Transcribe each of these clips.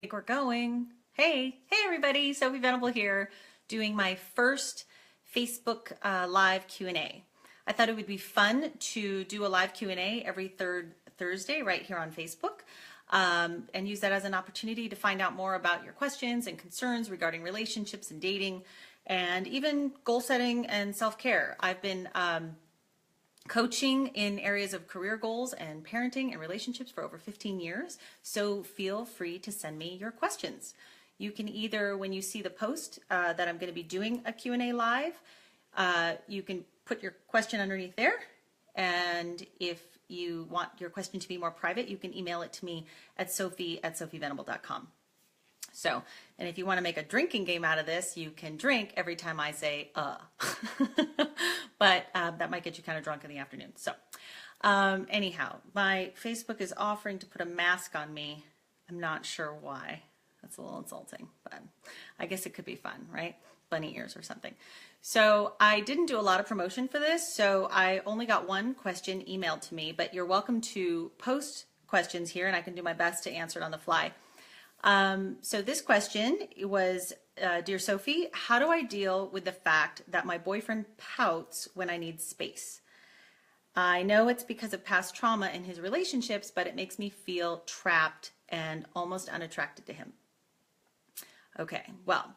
Think we're going. Hey everybody, Sophie Venable here, doing my first Facebook live Q&A. I thought it would be fun to do a live Q&A every third Thursday right here on Facebook, and use that as an opportunity to find out more about your questions and concerns regarding relationships and dating, and even goal setting and self-care. I've been coaching in areas of career goals and parenting and relationships for over 15 years. So feel free to send me your questions. You can either, when you see the post that I'm going to be doing a Q&A live, you can put your question underneath there. And if you want your question to be more private, you can email it to me at sophie@sophievenable.com. So, and if you want to make a drinking game out of this, you can drink every time I say, but that might get you kind of drunk in the afternoon. So, anyhow, my Facebook is offering to put a mask on me. I'm not sure why. That's a little insulting, but I guess it could be fun, right? Bunny ears or something. So I didn't do a lot of promotion for this, so I only got one question emailed to me, but you're welcome to post questions here and I can do my best to answer it on the fly. So this question was, Dear Sophie, how do I deal with the fact that my boyfriend pouts when I need space? I know it's because of past trauma in his relationships, but it makes me feel trapped and almost unattracted to him. Okay, well,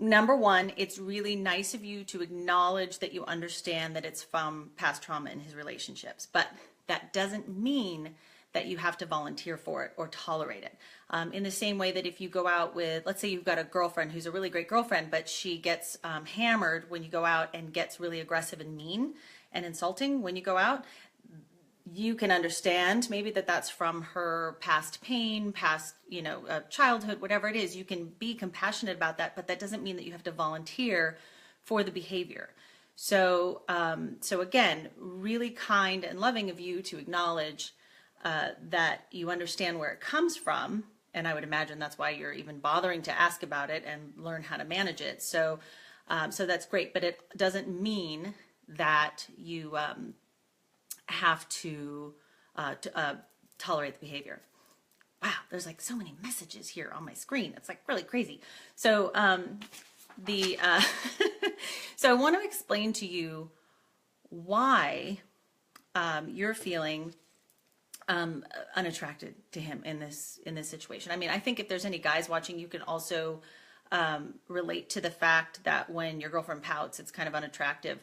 number one, it's really nice of you to acknowledge that you understand that it's from past trauma in his relationships, but that doesn't mean that you have to volunteer for it or tolerate it. In the same way that if you go out with, let's say you've got a girlfriend who's a really great girlfriend, but she gets hammered when you go out and gets really aggressive and mean and insulting when you go out, you can understand maybe that that's from her past pain, past, childhood, whatever it is. You can be compassionate about that, but that doesn't mean that you have to volunteer for the behavior. So, so again, really kind and loving of you to acknowledge that you understand where it comes from, and I would imagine that's why you're even bothering to ask about it and learn how to manage it. So, so that's great, but it doesn't mean that you have to tolerate the behavior. Wow, there's like so many messages here on my screen. It's like really crazy. So so I want to explain to you why you're feeling unattracted to him in this situation. I mean, I think if there's any guys watching, you can also relate to the fact that when your girlfriend pouts, it's kind of unattractive.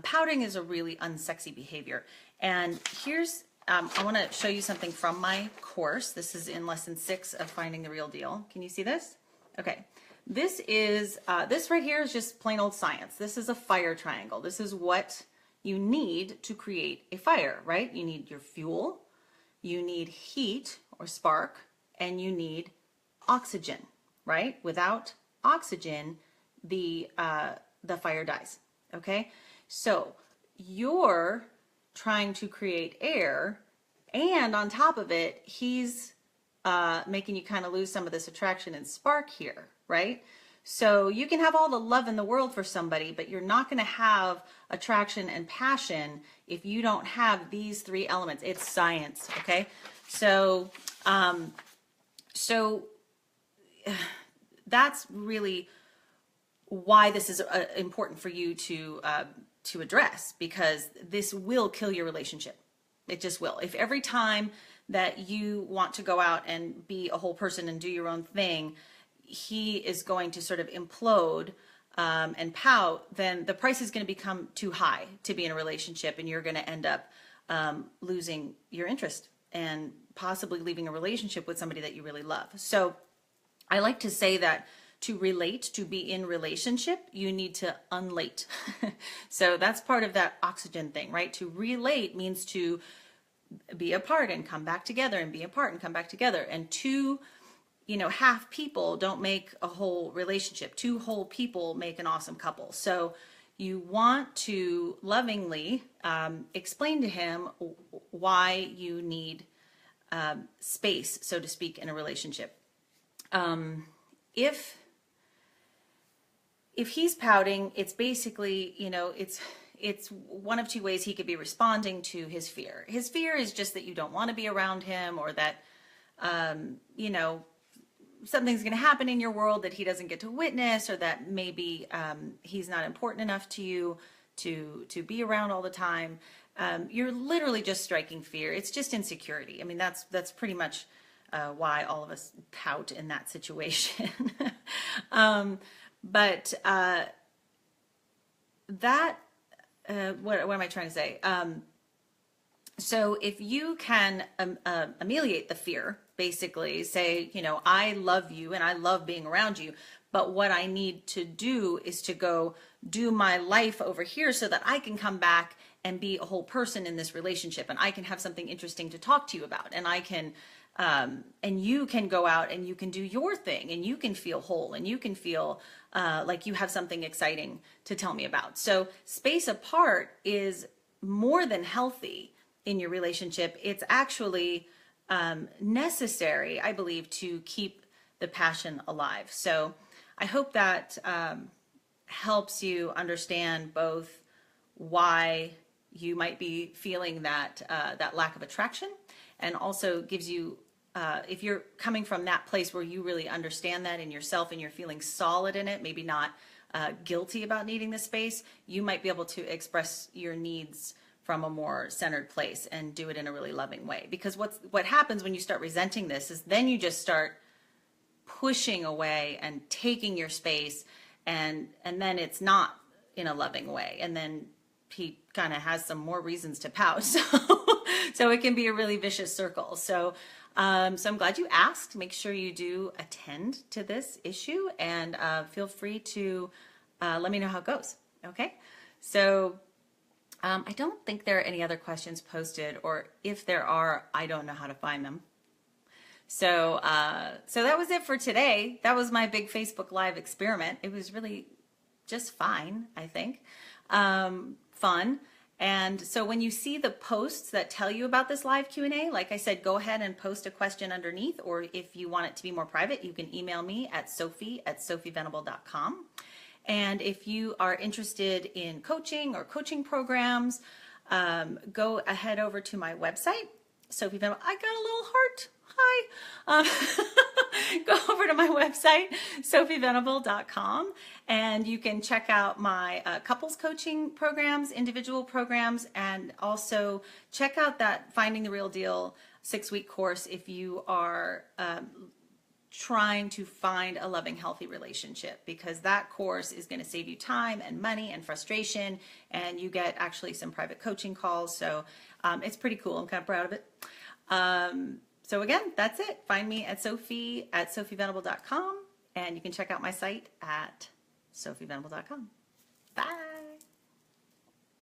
Pouting is a really unsexy behavior. And here's, I want to show you something from my course. This is in lesson 6 of Finding the Real Deal. Can you see this? Okay. This is, this right here is just plain old science. This is a fire triangle. This is what you need to create a fire, right? You need your fuel, you need heat or spark, and you need oxygen, right? Without oxygen, the fire dies, okay? So you're trying to create air, and on top of it, he's making you kind of lose some of this attraction and spark here, right? So you can have all the love in the world for somebody, but you're not going to have attraction and passion if you don't have these 3 elements. It's science, okay? So, that's really why this is important for you to address, because this will kill your relationship. It just will. If every time that you want to go out and be a whole person and do your own thing, he is going to sort of implode and pout, then the price is going to become too high to be in a relationship, and you're going to end up losing your interest and possibly leaving a relationship with somebody that you really love. So I like to say that to relate, to be in relationship, you need to unlate. So that's part of that oxygen thing, right? To relate means to be apart and come back together, and be apart and come back together. And two, half people don't make a whole relationship. 2 whole people make an awesome couple. So you want to lovingly explain to him why you need space, so to speak, in a relationship. If he's pouting, it's basically, it's one of 2 ways he could be responding to his fear. His fear is just that you don't want to be around him, or that you know, something's going to happen in your world that he doesn't get to witness, or that maybe he's not important enough to you to be around all the time. You're literally just striking fear. It's just insecurity. I mean, that's pretty much why all of us pout in that situation. But that what am I trying to say? So if you can ameliorate the fear, basically say, you know, I love you and I love being around you, but what I need to do is to go do my life over here so that I can come back and be a whole person in this relationship, and I can have something interesting to talk to you about, and I can and you can go out and you can do your thing, and you can feel whole, and you can feel like you have something exciting to tell me about. So space apart is more than healthy in your relationship. It's actually necessary, I believe, to keep the passion alive. So I hope that helps you understand both why you might be feeling that that lack of attraction, and also gives you, if you're coming from that place where you really understand that in yourself and you're feeling solid in it, maybe not guilty about needing the space, you might be able to express your needs from a more centered place and do it in a really loving way. Because what happens when you start resenting this is then you just start pushing away and taking your space, and then it's not in a loving way, and then he kind of has some more reasons to pout. So it can be a really vicious circle. So I'm glad you asked. Make sure you do attend to this issue, and feel free to let me know how it goes. Okay, so I don't think there are any other questions posted, or if there are, I don't know how to find them. So so that was it for today. That was my big Facebook Live experiment. It was really just fine, I think. Fun. And so when you see the posts that tell you about this live Q&A, like I said, go ahead and post a question underneath, or if you want it to be more private, you can email me at sophie@sophievenable.com. And if you are interested in coaching or coaching programs, go ahead over to my website, Sophie Venable. I got a little heart. Hi. Go over to my website, sophievenable.com, and you can check out my couples coaching programs, individual programs, and also check out that Finding the Real Deal 6-week course if you are trying to find a loving, healthy relationship, because that course is going to save you time and money and frustration, and you get actually some private coaching calls. So it's pretty cool. I'm kind of proud of it. So again, that's it. Find me at sophievenable.com, and you can check out my site at sophievenable.com. Bye.